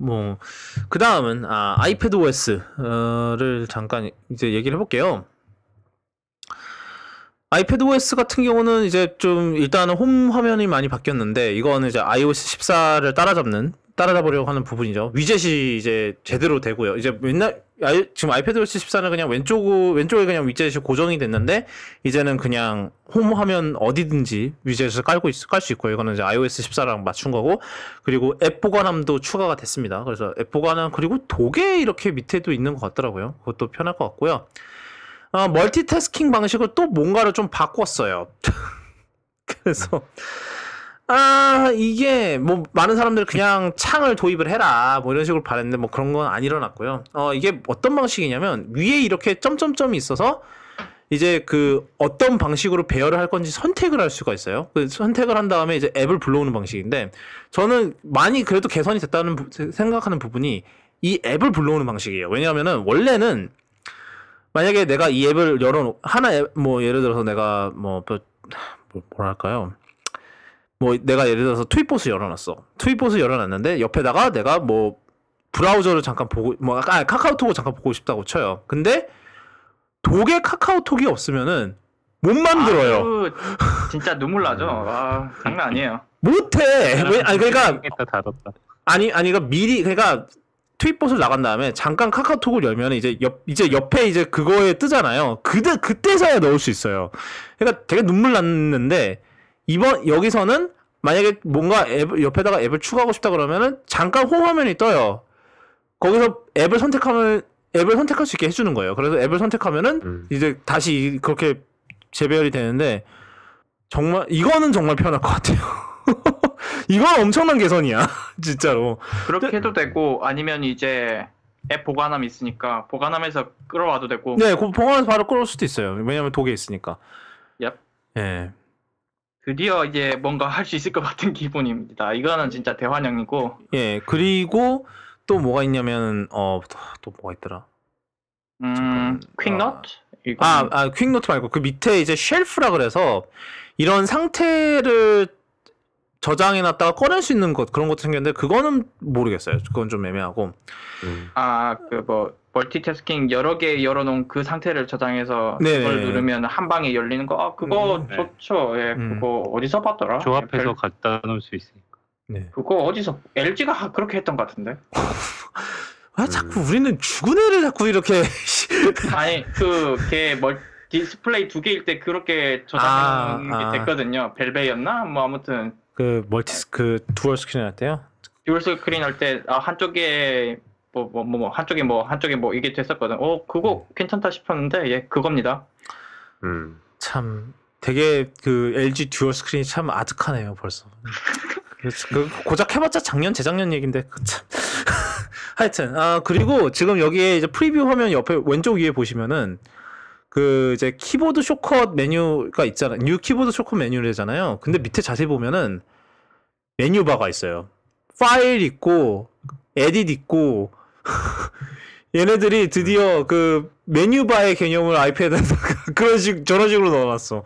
뭐 그 다음은 아이패드 OS를 잠깐 이제 얘기를 해볼게요. 아이패드 OS 같은 경우는 이제 좀 일단은 홈 화면이 많이 바뀌었는데 이거는 이제 iOS 14를 따라잡으려고 하는 부분이죠. 위젯이 이제 제대로 되고요. 이제 지금 아이패드 OS 14는 그냥 왼쪽에 그냥 위젯이 고정이 됐는데 이제는 그냥 홈 화면 어디든지 위젯을 깔 수 있고요. 이거는 이제 iOS 14랑 맞춘 거고, 그리고 앱 보관함도 추가가 됐습니다. 그래서 앱 보관함, 그리고 도개 이렇게 밑에도 있는 것 같더라고요. 그것도 편할 것 같고요. 멀티태스킹 방식을 또 뭔가를 좀 바꿨어요. 그래서 이게 뭐 많은 사람들 그냥 창을 도입을 해라 뭐 이런 식으로 바랬는데 뭐 그런 건 안 일어났고요. 이게 어떤 방식이냐면 위에 이렇게 점점점이 있어서 이제 그 어떤 방식으로 배열을 할 건지 선택을 할 수가 있어요. 그 선택을 한 다음에 이제 앱을 불러오는 방식인데, 저는 많이 그래도 개선이 됐다는 생각하는 부분이 이 앱을 불러오는 방식이에요. 왜냐하면은 원래는 만약에 내가 이 앱을 하나 앱, 뭐 예를 들어서 내가 뭐랄까요? 뭐 내가 예를 들어서 트윗봇을 열어놨어. 트윗봇을 열어놨는데 옆에다가 내가 뭐 브라우저를 잠깐 보고 카카오톡을 잠깐 보고 싶다고 쳐요. 근데 독에 카카오톡이 없으면은 못 만들어요. 진짜 눈물 나죠. 장난 아니에요. 못해. 그러니까 그러니까 미리 그러니까 트윗봇을 나간 다음에 잠깐 카카오톡을 열면 이제 옆에 이제 그거에 뜨잖아요. 그때서야 넣을 수 있어요. 그러니까 되게 눈물 났는데 여기서는 만약에 뭔가 옆에다가 앱을 추가하고 싶다 그러면은 잠깐 홈 화면이 떠요. 거기서 앱을 선택할 수 있게 해주는 거예요. 그래서 앱을 선택하면은 이제 다시 그렇게 재배열이 되는데, 이거는 정말 편할 것 같아요. 이건 엄청난 개선이야. 진짜로. 그렇게 해도 되고, 아니면 이제 앱 보관함이 있으니까 보관함에서 끌어와도 되고. 네, 보관함에서 바로 끌어올 수도 있어요. 왜냐면 독에 있으니까. 얍. 예. 드디어 이제 뭔가 할 수 있을 것 같은 기분입니다. 이거는 진짜 대환영이고. 예, 그리고 또 뭐가 있냐면 또 뭐가 있더라. 퀵노트? 퀵노트 말고 그 밑에 이제 쉘프라 그래서 이런 상태를 저장해놨다가 꺼낼 수 있는 그런 것도 생겼는데 그거는 모르겠어요. 그건 좀 애매하고. 멀티태스킹 여러 개 열어놓은 그 상태를 저장해서 네네. 그걸 누르면 한 방에 열리는 거. 그거 좋죠. 예, 그거 어디서 봤더라? 조합해서 갖다 놓을 수 있으니까. 네. 그거 어디서 LG가 그렇게 했던 것 같은데. 자꾸 우리는 죽은 애를 자꾸 이렇게. 아니 걔 디스플레이 2개일 때 그렇게 저장이 됐거든요. 벨베였나? 뭐 아무튼 그 듀얼 스크린 할 때요? 듀얼 스크린 할 때 한쪽에 한쪽에 이게 됐었거든. 그거 괜찮다 싶었는데, 예, 그겁니다. 참 되게 그 LG 듀얼 스크린이 참 아득하네요, 벌써. 고작 해봤자 재작년 얘긴데, 참. 하여튼, 그리고 지금 여기에 이제 프리뷰 화면 옆에 왼쪽 위에 보시면은, 그 이제 키보드 쇼컷 메뉴가 있잖아요. 뉴 키보드 쇼컷 메뉴래잖아요. 근데 밑에 자세히 보면은 메뉴바가 있어요. 파일 있고, 에딧 있고, 얘네들이 드디어 그 메뉴바의 개념을 아이패드에서 저런 식으로 넣어놨어.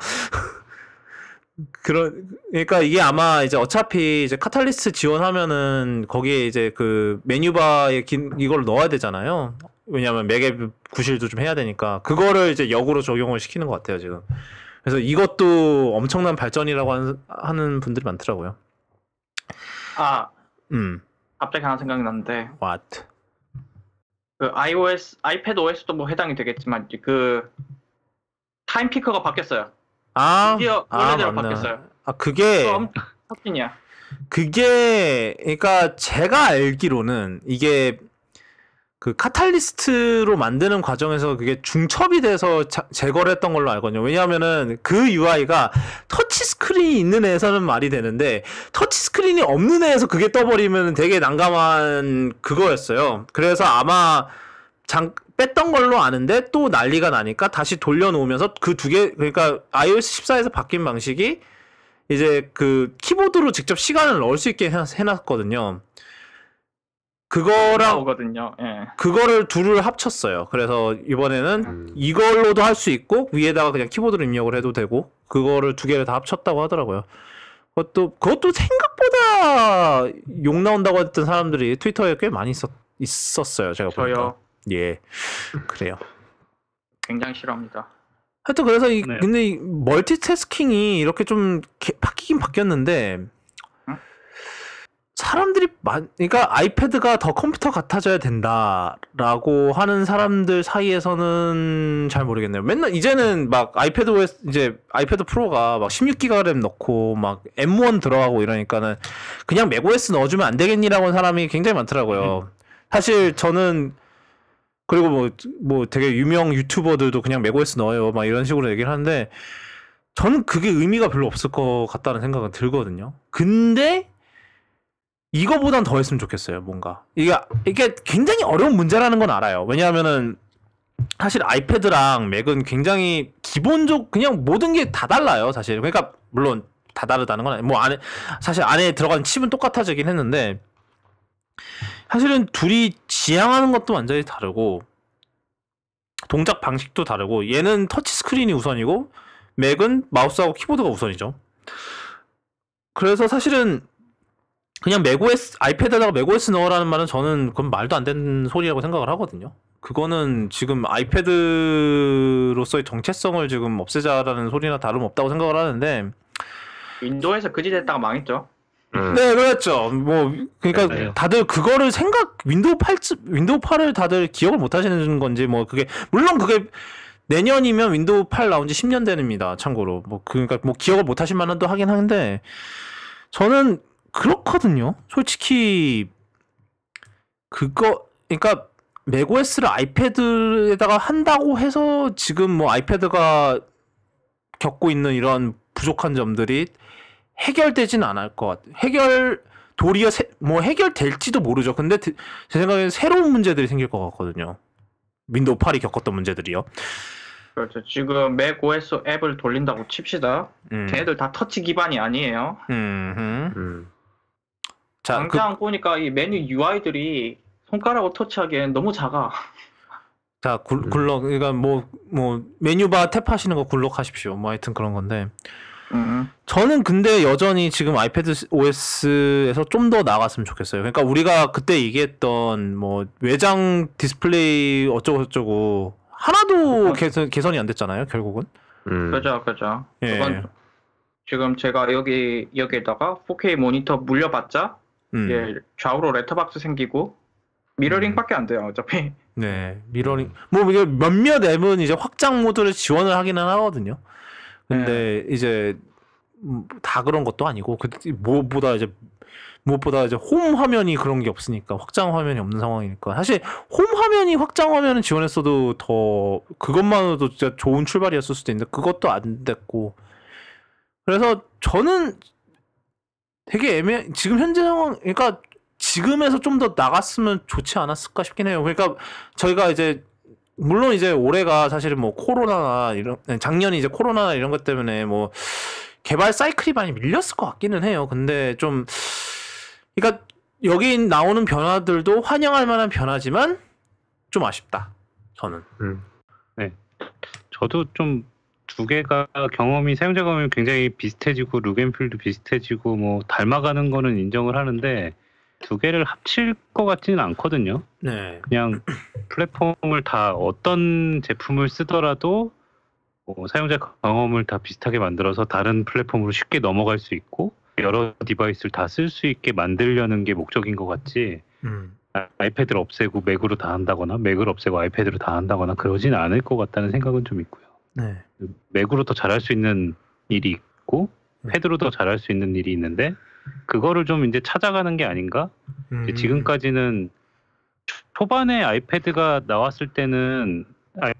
그러니까 이게 아마 이제 어차피 이제 카탈리스트 지원하면은 거기에 이제 그 메뉴바에 이걸 넣어야 되잖아요. 왜냐면 맥앱 구실도 좀 해야 되니까 그거를 이제 역으로 적용을 시키는 것 같아요 지금. 그래서 이것도 엄청난 발전이라고 하는 분들이 많더라고요. 갑자기 하나 생각이 났는데. What? 그 아이패드 OS도 뭐 해당이 되겠지만 그 타임 피커가 바뀌었어요. 드디어 원래대로 바뀌었어요. 그게 혁신이야. 그게 그러니까 제가 알기로는 이게 그 카탈리스트로 만드는 과정에서 그게 중첩이 돼서 제거를 했던 걸로 알거든요. 왜냐하면은 그 UI가 터치 스크린이 있는 애에서는 말이 되는데 터치 스크린이 없는 애에서 그게 떠버리면 되게 난감한 그거였어요. 그래서 아마 뺐던 걸로 아는데 또 난리가 나니까 다시 돌려놓으면서 그 두 개, 그러니까 iOS 14에서 바뀐 방식이 이제 그 키보드로 직접 시간을 넣을 수 있게 해놨거든요. 그거를 둘을 합쳤어요. 그래서 이번에는 이걸로도 할 수 있고 위에다가 그냥 키보드로 입력을 해도 되고 그거를 두 개를 다 합쳤다고 하더라고요. 그것도 생각보다 진짜 욕 나온다고 했던 사람들이 트위터에 꽤 많이 있었어요. 제가 보니까. 저요. 예, 그래요. 굉장히 싫어합니다. 하여튼 그래서 네. 근데 이 멀티태스킹이 이렇게 좀 바뀌긴 바뀌었는데 응? 사람들이 그러니까 아이패드가 더 컴퓨터 같아져야 된다라고 하는 사람들 사이에서는 잘 모르겠네요. 맨날 이제는 막 아이패드 OS 이제 아이패드 프로가 막 16기가 램 넣고 막 M1 들어가고 이러니까는 그냥 맥OS 넣어주면 안 되겠니라고 하는 사람이 굉장히 많더라고요. 사실 저는 그리고 뭐 되게 유명 유튜버들도 그냥 맥OS 넣어요 막 이런 식으로 얘기를 하는데 저는 그게 의미가 별로 없을 것 같다는 생각은 들거든요. 근데 이거보단 더 했으면 좋겠어요. 뭔가 이게 굉장히 어려운 문제라는 건 알아요. 왜냐하면은 사실 아이패드랑 맥은 굉장히 기본적 그냥 모든 게 다 달라요. 사실 그러니까 물론 다 다르다는 건 아니고 뭐 사실 안에 들어간 칩은 똑같아지긴 했는데 사실은 둘이 지향하는 것도 완전히 다르고 동작 방식도 다르고 얘는 터치 스크린이 우선이고 맥은 마우스하고 키보드가 우선이죠. 그래서 사실은 그냥 맥OS 아이패드에다가 맥OS 넣으라는 말은 저는 그건 말도 안 되는 소리라고 생각을 하거든요. 그거는 지금 아이패드로서의 정체성을 지금 없애자라는 소리나 다름없다고 생각을 하는데 윈도우에서 그지 됐다가 망했죠. 네, 그렇죠. 뭐 그러니까 네. 다들 그거를 윈도우 8을 다들 기억을 못 하시는 건지 뭐 그게 물론 그게 내년이면 윈도우 8 나온 지 10년 됩니다. 참고로 그러니까 뭐 기억을 못 하실 만도 하긴 하는데 저는 그렇거든요. 솔직히 그러니까 맥OS를 아이패드에다가 한다고 해서 지금 뭐 아이패드가 겪고 있는 이런 부족한 점들이 해결되진 않을 것 같아요. 도리어 해결될지도 모르죠. 근데 제 생각에는 새로운 문제들이 생길 것 같거든요. 윈도우 8이 겪었던 문제들이요. 그렇죠. 지금 맥OS 앱을 돌린다고 칩시다. 걔네들 다 터치 기반이 아니에요. 자, 당장 보니까 이 메뉴 UI들이 손가락으로 터치하기엔 너무 작아. 자, 그러니까 뭐 메뉴바 탭하시는 거 굴럭하십시오. 뭐 하여튼 그런 건데. 저는 근데 여전히 지금 아이패드 OS에서 좀 더 나갔으면 좋겠어요. 그러니까 우리가 그때 얘기했던 뭐 외장 디스플레이 어쩌고 하나도 개선이 안 됐잖아요, 결국은. 그죠. 예. 그건 지금 제가 여기에다가 4K 모니터 물려봤자 예, 좌우로 레터박스 생기고 미러링밖에 안 돼요, 어차피. 네, 미러링. 뭐 이게 몇몇 앱은 이제 확장 모드를 지원을 하기는 하거든요. 근데 이제 다 그런 것도 아니고 무엇보다 이제 홈 화면이 그런 게 없으니까 확장 화면이 없는 상황이니까 사실 홈 화면이 확장 화면을 지원했어도 더 그것만으로도 진짜 좋은 출발이었을 수도 있는데 그것도 안 됐고 그래서 저는 되게 지금 현재 상황 그러니까 지금에서 좀 더 나갔으면 좋지 않았을까 싶긴 해요. 그러니까 저희가 이제 물론 이제 올해가 사실은 뭐 코로나나 작년이 이제 코로나나 이런 것 때문에 뭐 개발 사이클이 많이 밀렸을 것 같기는 해요. 근데 좀 그러니까 여기 나오는 변화들도 환영할 만한 변화지만 좀 아쉽다. 저는. 네. 저도 좀 두 개가 사용자 경험이 굉장히 비슷해지고 룩앤필도 비슷해지고 뭐 닮아가는 거는 인정을 하는데 두 개를 합칠 것 같지는 않거든요. 네. 그냥 플랫폼을 다 어떤 제품을 쓰더라도 사용자 경험을 다 비슷하게 만들어서 다른 플랫폼으로 쉽게 넘어갈 수 있고 여러 디바이스를 다 쓸 수 있게 만들려는 게 목적인 것 같지 아이패드를 없애고 맥으로 다 한다거나 맥을 없애고 아이패드로 다 한다거나 그러진 않을 것 같다는 생각은 좀 있고요. 네. 맥으로 더 잘할 수 있는 일이 있고 패드로 더 잘할 수 있는 일이 있는데 그거를 좀 이제 찾아가는 게 아닌가? 이제 지금까지는 초반에 아이패드가 나왔을 때는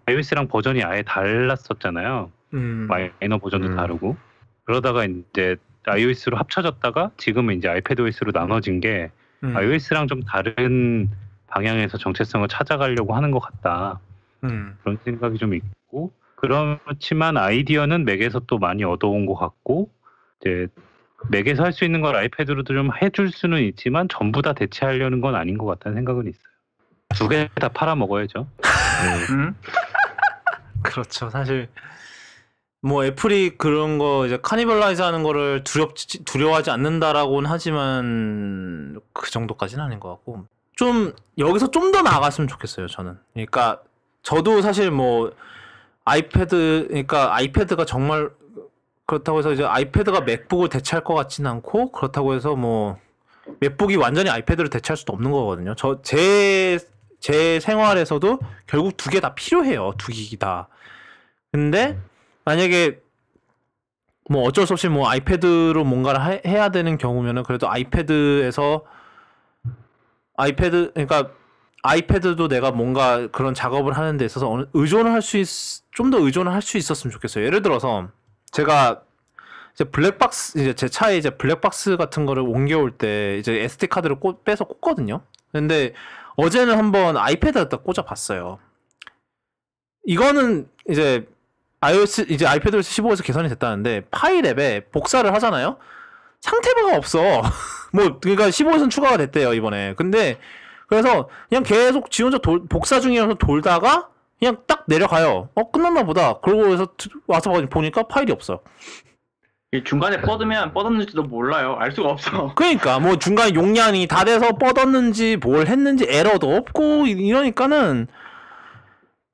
iOS랑 버전이 아예 달랐었잖아요. 마이너 버전도 다르고 그러다가 이제 iOS로 합쳐졌다가 지금은 이제 iPadOS로 나눠진 게 iOS랑 좀 다른 방향에서 정체성을 찾아가려고 하는 것 같다. 그런 생각이 좀 있고 그렇지만 아이디어는 맥에서 또 많이 얻어온 것 같고 이제 맥에서 할 수 있는 걸 아이패드로도 좀 해줄 수는 있지만 전부 다 대체하려는 건 아닌 것 같다는 생각은 있어요. 두 개 다 팔아 먹어야죠. 그렇죠. 사실 뭐 애플이 그런 거 이제 카니발라이즈 하는 거를 두려워하지 않는다라고는 하지만 그 정도까지는 아닌 것 같고 좀 여기서 좀 더 나아갔으면 좋겠어요 저는. 그러니까 저도 사실 뭐 그러니까 아이패드가 정말 그렇다고 해서 이제 아이패드가 맥북을 대체할 것 같지는 않고 그렇다고 해서 뭐 맥북이 완전히 아이패드를 대체할 수도 없는 거거든요. 제 생활에서도 결국 두 개 다 필요해요. 두 기기 다. 근데 만약에 뭐 어쩔 수 없이 뭐 아이패드로 뭔가를 해야 되는 경우면은 그래도 그러니까 아이패드도 내가 뭔가 그런 작업을 하는 데 있어서 의존을 할 수 좀 더 의존을 할 수 있었으면 좋겠어요. 예를 들어서 제가 이제 제 차에 이제 블랙박스 같은 거를 옮겨올 때 이제 SD 카드를 빼서 꽂거든요. 근데 어제는 한번 아이패드에다 꽂아봤어요. 이거는 이제 이제 아이패드OS 15에서 개선이 됐다는데 파일 앱에 복사를 하잖아요. 상태바가 없어. 뭐 그러니까 15에서는 추가가 됐대요 이번에. 근데 그래서 그냥 계속 지 혼자 복사 중이어서 돌다가 그냥 딱 내려가요. 끝났나 보다. 그러고 해서 와서 보니까 파일이 없어. 중간에 뻗으면 뻗었는지도 몰라요. 알 수가 없어. 그러니까 뭐 중간에 용량이 다 돼서 뻗었는지 뭘 했는지 에러도 없고 이러니까는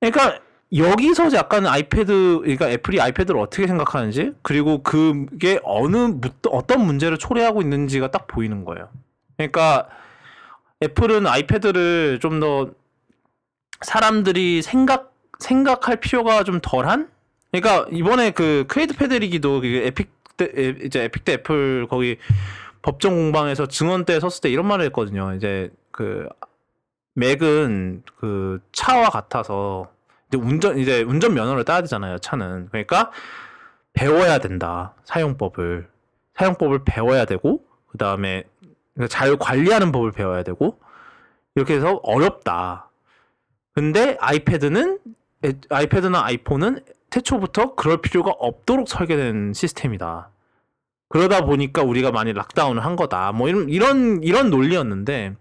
그러니까 여기서 약간 그러니까 애플이 아이패드를 어떻게 생각하는지 그리고 그게 어떤 문제를 초래하고 있는지가 딱 보이는 거예요. 그러니까 애플은 아이패드를 좀 더 사람들이 생각할 필요가 좀 덜한? 그러니까 이번에 그 크레이드 패드리기도 에픽 대 애플 거기 법정 공방에서 증언 때 섰을 때 이런 말을 했거든요. 이제 그 맥은 그 차와 같아서 이제 운전 면허를 따야 되잖아요. 차는. 그러니까 배워야 된다. 사용법을 배워야 되고 그다음에 잘 관리하는 법을 배워야 되고 이렇게 해서 어렵다. 근데 아이패드나 아이폰은 태초부터 그럴 필요가 없도록 설계된 시스템이다. 그러다 보니까 우리가 많이 락다운을 한 거다. 뭐 이런 논리였는데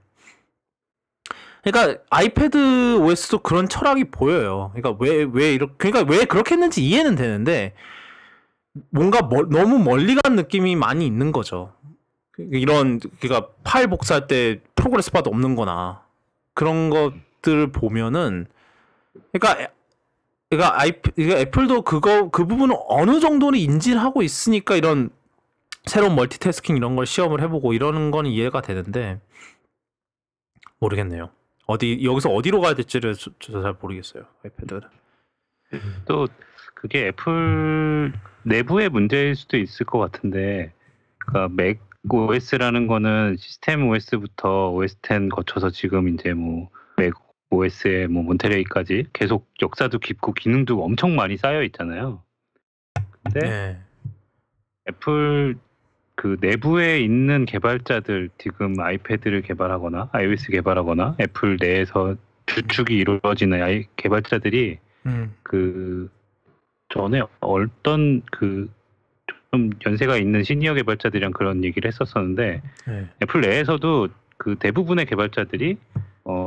그러니까 아이패드 OS도 그런 철학이 보여요. 그러니까 왜 그렇게 했는지 이해는 되는데 뭔가 너무 멀리 간 느낌이 많이 있는 거죠. 그러니까 파일 복사할 때 프로그레스 바도 없는 거나 그런 것들을 보면은 그러니까 애플도 그 부분을 어느 정도는 인지를 하고 있으니까 이런 새로운 멀티태스킹 이런 걸 시험을 해보고 이러는 건 이해가 되는데 모르겠네요. 여기서 어디로 가야 될지를 저도 잘 모르겠어요. 아이패드는. 또 그게 애플 내부의 문제일 수도 있을 것 같은데, 그러니까 맥 OS라는 거는 시스템 OS부터 OS X 거쳐서 지금 이제 뭐 맥 OS의 뭐 몬테레이까지 계속 역사도 깊고 기능도 엄청 많이 쌓여 있잖아요. 근데 네. 애플 그 내부에 있는 개발자들, 지금 아이패드를 개발하거나 iOS 개발하거나 애플 내에서 주축이 이루어지는 개발자들이 그 전에 어떤 그 좀 연세가 있는 시니어 개발자들이랑 그런 얘기를 했었었는데, 네. 애플 내에서도 그 대부분의 개발자들이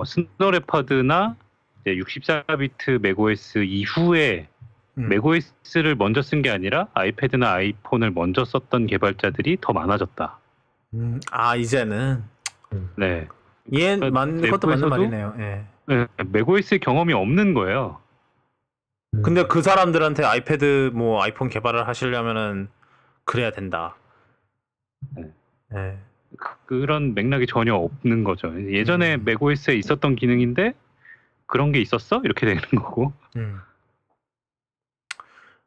스노우레퍼드나 이제 64비트 맥OS 이후에 맥OS를 먼저 쓴 게 아니라 아이패드나 아이폰을 먼저 썼던 개발자들이 더 많아졌다. 이제는. 네. 그것도 맞는 말이네요. 네. 네, 맥OS 경험이 없는 거예요. 근데 그 사람들한테 아이패드 뭐 아이폰 개발을 하시려면은 그래야 된다. 네. 그런 맥락이 전혀 없는 거죠. 예전에 맥OS에 있었던 기능인데 그런 게 있었어? 이렇게 되는 거고.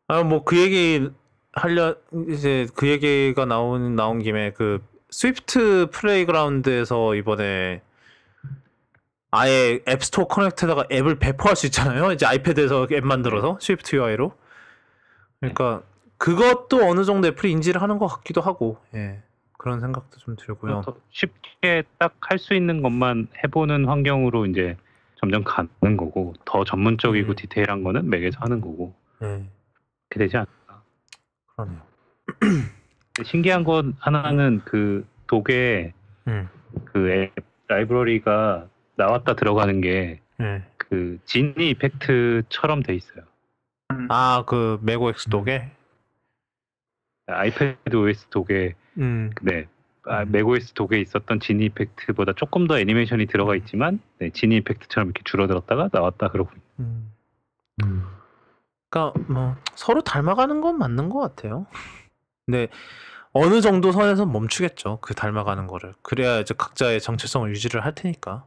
뭐 그 얘기 이제 그 얘기가 나온 김에 그 스위프트 플레이그라운드에서 이번에 아예 앱스토어 커넥트에다가 앱을 배포할 수 있잖아요. 이제 아이패드에서 앱 만들어서 스위프트 UI로. 그러니까 그것도 어느 정도 애플이 인지를 하는 것 같기도 하고, 예. 그런 생각도 좀 들고요. 더 쉽게 딱 할 수 있는 것만 해보는 환경으로 이제 점점 가는 거고, 더 전문적이고 디테일한 거는 맥에서 하는 거고. 그렇게 되지 않을까. 그러네요. 신기한 건 하나는 그 독에 그 앱 라이브러리가 나왔다 들어가는 게 그 지니 이펙트처럼 돼 있어요. 그 맥OS 독에? 아이패드 OS 독에 네. 맥OS 독에 있었던 지니 이펙트보다 조금 더 애니메이션이 들어가 있지만 네, 지니 이펙트처럼 이렇게 줄어들었다가 나왔다 그러고. 그러니까 뭐 서로 닮아가는 건 맞는 것 같아요. 근데 어느 정도 선에서 멈추겠죠. 그 닮아가는 거를. 그래야 이제 각자의 정체성을 유지를 할 테니까.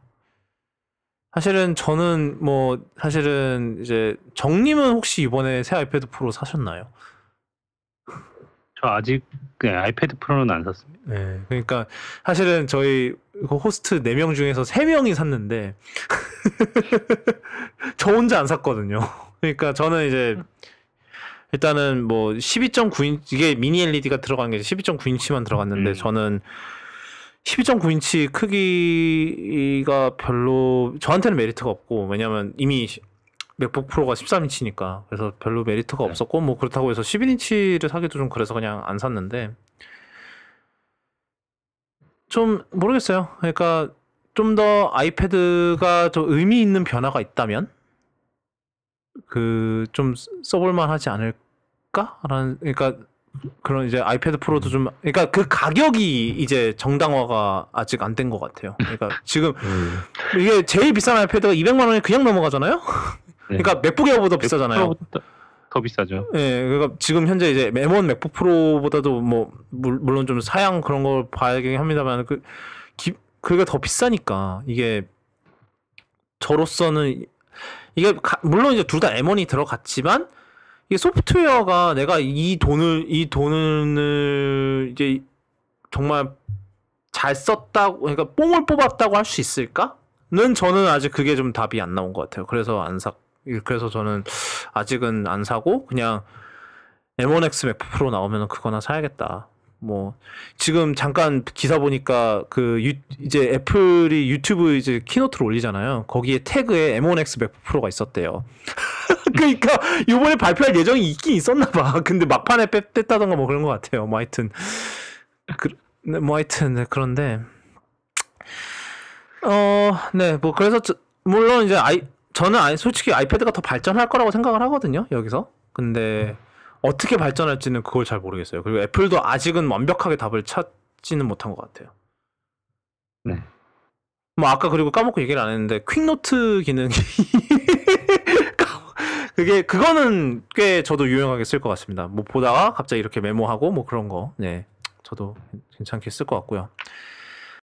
사실은 저는 뭐 사실은 이제 정님은 혹시 이번에 새 아이패드 프로 사셨나요? 저 아직 네, 아이패드 프로는 안 샀습니다. 네, 그러니까 사실은 저희 그 호스트 4명 중에서 3명이 샀는데 저 혼자 안 샀거든요. 그러니까 저는 이제 일단은 뭐 12.9인치 이게 미니 LED가 들어간 게 12.9인치만 들어갔는데 저는 12.9인치 크기가 별로 저한테는 메리트가 없고 왜냐면 이미 맥북 프로가 13인치니까 그래서 별로 메리트가 없었고 뭐 그렇다고 해서 11인치를 사기도 좀 그래서 그냥 안 샀는데 좀 모르겠어요. 그러니까 좀 더 아이패드가 좀 의미 있는 변화가 있다면 그 좀 써볼만 하지 않을까라는 그러니까 그런 이제 아이패드 프로도 좀 그러니까 그 가격이 이제 정당화가 아직 안 된 것 같아요. 그러니까 지금 이게 제일 비싼 아이패드가 200만 원이 그냥 넘어가잖아요. 그러니까 맥북 에어보다 비싸잖아요. 더 비싸죠. 네, 그러니까 지금 현재 이제 M1 맥북 프로보다도 뭐 물론 좀 사양 그런 걸 봐야긴 합니다만 그게 더 비싸니까 이게 저로서는 이게 물론 이제 둘 다 M1이 들어갔지만 이게 소프트웨어가 내가 이 돈을 이제 정말 잘 썼다고 그러니까 뽕을 뽑았다고 할 수 있을까?는 저는 아직 그게 좀 답이 안 나온 것 같아요. 그래서 저는 아직은 안 사고 그냥 M1X 맥북 프로 나오면 그거나 사야겠다. 뭐 지금 잠깐 기사 보니까 이제 애플이 유튜브 이제 키노트를 올리잖아요. 거기에 태그에 M1X 맥북 프로가 있었대요. 그러니까 이번에 발표할 예정이 있긴 있었나 봐. 근데 막판에 뺐다던가 뭐 그런 것 같아요. 뭐 하여튼 네, 그런데 네, 뭐 그래서 물론 이제 저는 솔직히 아이패드가 더 발전할 거라고 생각을 하거든요. 여기서. 근데 어떻게 발전할지는 그걸 잘 모르겠어요. 그리고 애플도 아직은 완벽하게 답을 찾지는 못한 것 같아요. 네. 뭐 아까 그리고 까먹고 얘기를 안 했는데 퀵노트 기능이 그거는 꽤 저도 유용하게 쓸 것 같습니다. 뭐 보다가 갑자기 이렇게 메모하고 뭐 그런 거. 네. 저도 괜찮게 쓸 것 같고요.